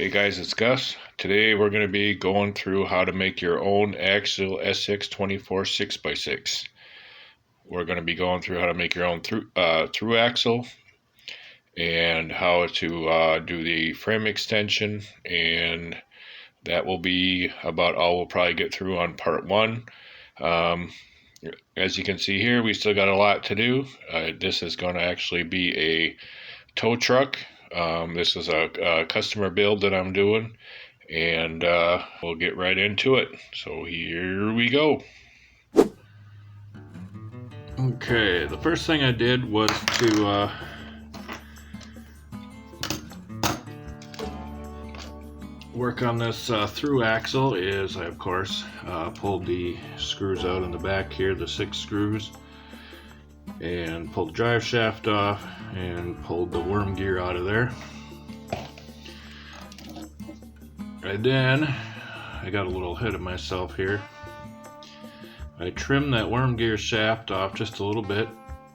Hey guys, it's Gus. Today we're going to be going through how to make your own Axial SCX24 6x6. We're going to be going through how to make your own through axle and how to do the frame extension, and that will be about all we'll probably get through on part one. As you can see here, we still got a lot to do. This is going to actually be a tow truck. This is a customer build that I'm doing, and we'll get right into it. So here we go. Okay, the first thing I did was to work on this through axle. Is I of course pulled the screws out in the back here, the 6 screws, and pulled the drive shaft off and pulled the worm gear out of there. And then I got a little ahead of myself here. I trimmed that worm gear shaft off just a little bit.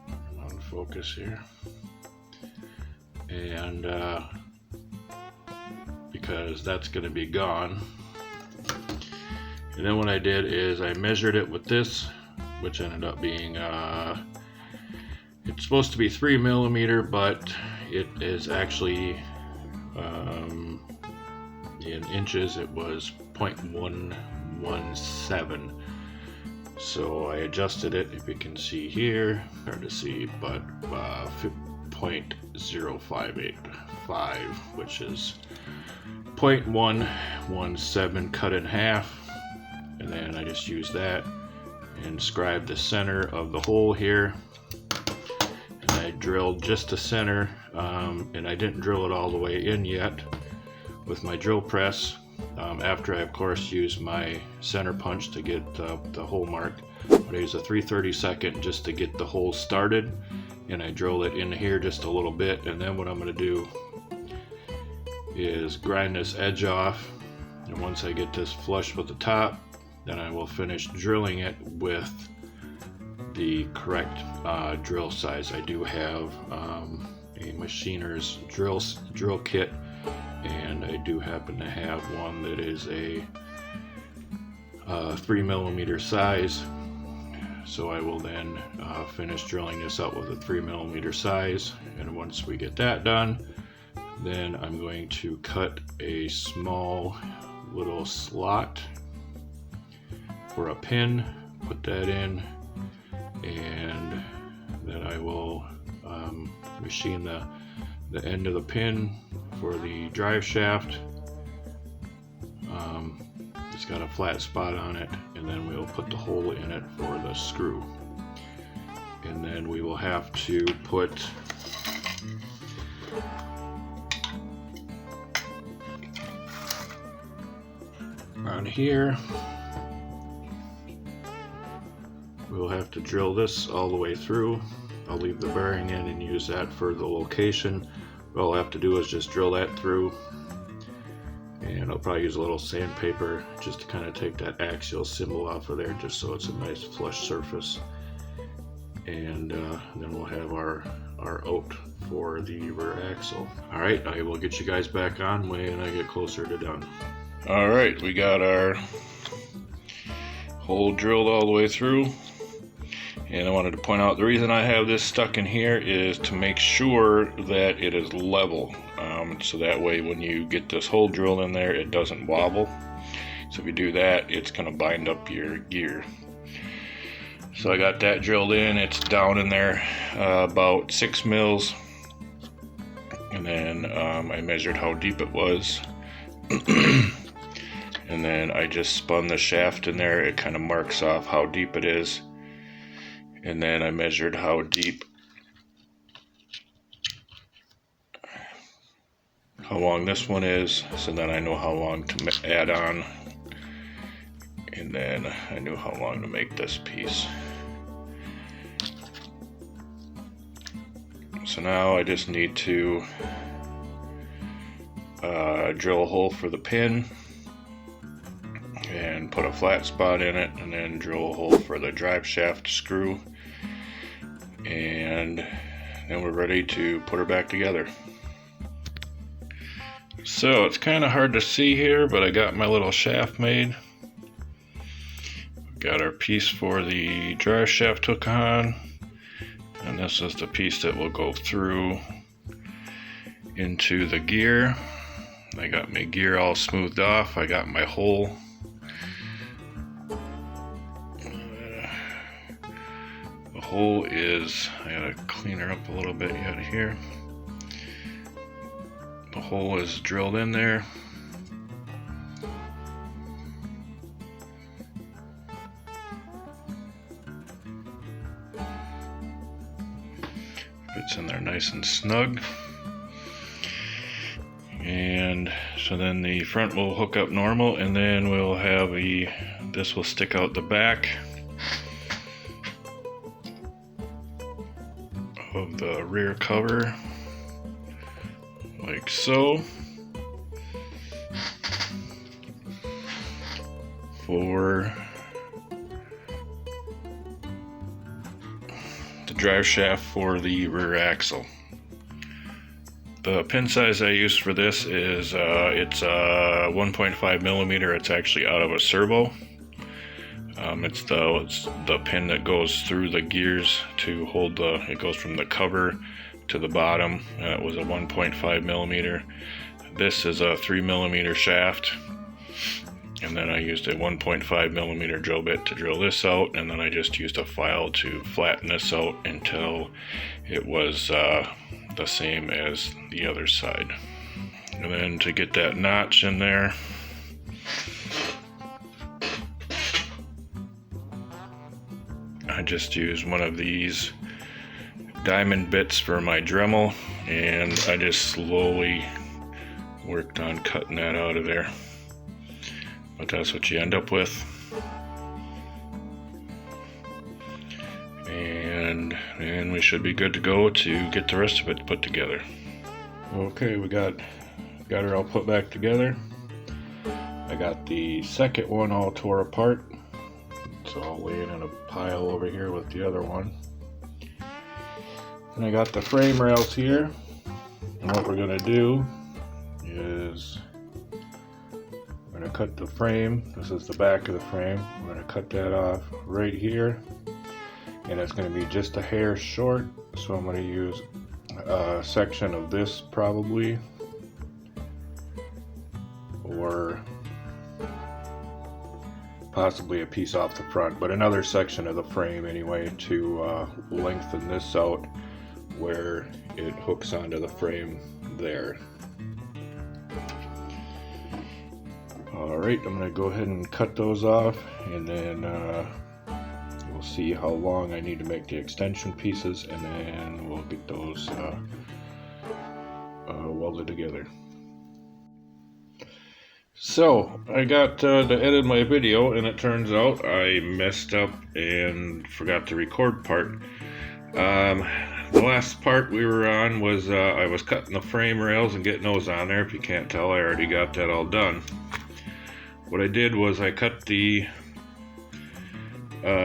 I'm on focus here. And because that's going to be gone. And then what I did is I measured it with this, which ended up being it's supposed to be 3 millimeter, but it is actually in inches it was 0.117. So I adjusted it, if you can see here, hard to see, but 0.0585, which is 0.117 cut in half. And then I just used that and scribed the center of the hole here. And I drilled just the center, and I didn't drill it all the way in yet with my drill press. After I of course used my center punch to get the hole marked, but I used a 3/32 just to get the hole started, and I drilled it in here just a little bit. And then what I'm going to do is grind this edge off, and once I get this flush with the top, then I will finish drilling it with the correct drill size. I do have a machiner's drill kit, and I do happen to have one that is a 3 millimeter size. So I will then finish drilling this out with a 3 millimeter size, and once we get that done, then I'm going to cut a small little slot for a pin, put that in, and then I will machine the end of the pin for the drive shaft. It's got a flat spot on it, and then we'll put the hole in it for the screw. And then we will have to put on here, we'll have to drill this all the way through. I'll leave the bearing in and use that for the location. All I'll have to do is just drill that through, and I'll probably use a little sandpaper just to kind of take that axial symbol off of there, just so it's a nice flush surface. And then we'll have our out for the rear axle. Alright, I will get you guys back on when I get closer to done. Alright, we got our hole drilled all the way through. And I wanted to point out, the reason I have this stuck in here is to make sure that it is level. So that way when you get this hole drilled in there, it doesn't wobble. So if you do that, it's going to bind up your gear. So I got that drilled in. It's down in there about 6 mils. And then I measured how deep it was. And then I just spun the shaft in there. It kind of marks off how deep it is. And then I measured how long this one is, so then I know how long to add on, and then I knew how long to make this piece. So now I just need to drill a hole for the pin and put a flat spot in it, and then drill a hole for the drive shaft screw, and then we're ready to put her back together. So it's kind of hard to see here, but I got my little shaft made. Got our piece for the drive shaft hook on, and this is the piece that will go through into the gear. I got my gear all smoothed off. I got my hole. The hole is, I gotta clean her up a little bit yet here. The hole is drilled in there. Fits in there nice and snug. And so then the front will hook up normal, and then we'll have this will stick out the back of the rear cover, like so. For the drive shaft for the rear axle. The pin size I used for this is it's 1.5 millimeter. It's actually out of a servo. It's the pin that goes through the gears to hold it goes from the cover to the bottom. It was a 1.5 millimeter. This is a 3 millimeter shaft. And then I used a 1.5 millimeter drill bit to drill this out, and then I just used a file to flatten this out until it was the same as the other side. And then to get that notch in there, I just used one of these diamond bits for my Dremel, and I just slowly worked on cutting that out of there. But that's what you end up with. And we should be good to go to get the rest of it put together. Okay, we got her all put back together. I got the second one all tore apart. It's all laying in a pile over here with the other one. And I got the frame rails here. And what we're gonna do is I'm going to cut the frame. This is the back of the frame. I'm going to cut that off right here, and it's going to be just a hair short, so I'm going to use a section of this probably, or possibly a piece off the front, but another section of the frame anyway, to lengthen this out where it hooks onto the frame there. Alright, I'm going to go ahead and cut those off, and then we'll see how long I need to make the extension pieces, and then we'll get those welded together. So, I got to edit my video, and it turns out I messed up and forgot the record part. The last part we were on was I was cutting the frame rails and getting those on there. If you can't tell, I already got that all done. What I did was I cut the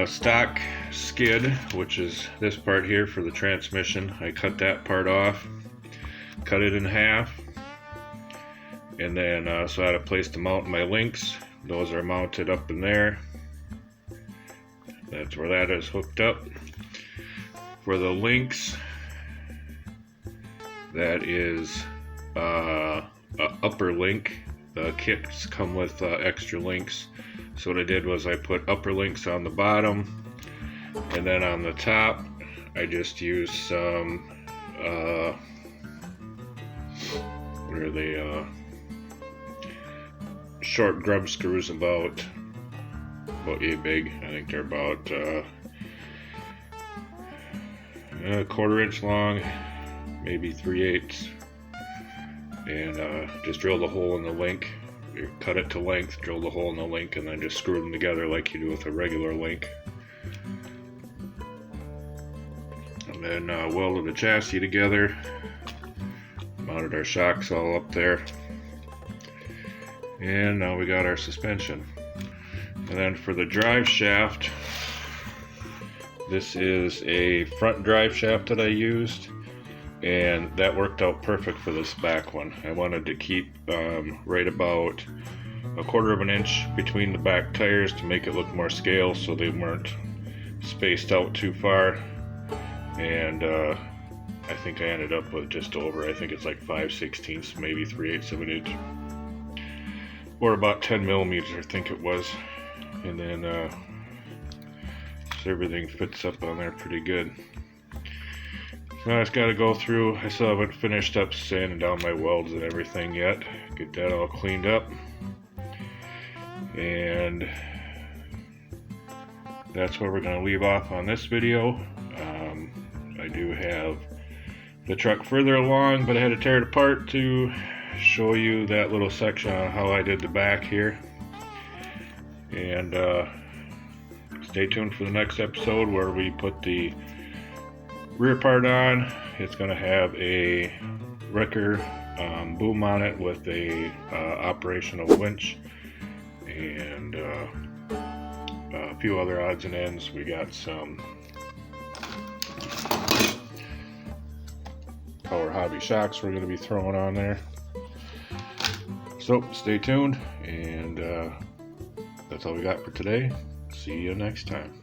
stock skid, which is this part here for the transmission. I cut that part off, cut it in half, and then so I had a place to mount my links. Those are mounted up in there. That's where that is hooked up. For the links, that is a upper link. The kits come with extra links, so what I did was I put upper links on the bottom, and then on the top I just used some what are they, short grub screws, about yay big. I think they're about a 1/4 inch long, maybe 3/8, and just drill the hole in the link. You cut it to length, drill the hole in the link, and then just screw them together like you do with a regular link. And then welded the chassis together, mounted our shocks all up there, and now we got our suspension. And then for the drive shaft, this is a front drive shaft that I used. and that worked out perfect for this back one. I wanted to keep right about 1/4 of an inch between the back tires to make it look more scale, so they weren't spaced out too far. And I think I ended up with just over, I think it's like 5/16, maybe 3/8 of an inch, or about 10 millimeters, I think it was. And then so everything fits up on there pretty good. So now I just got to go through. I still haven't finished up sanding down my welds and everything yet. Get that all cleaned up. And that's where we're going to leave off on this video. I do have the truck further along, but I had to tear it apart to show you that little section on how I did the back here. And stay tuned for the next episode where we put the rear part on. It's going to have a wrecker boom on it with a operational winch and a few other odds and ends. We got some Power Hobby shocks we're going to be throwing on there. So stay tuned, and that's all we got for today. See you next time.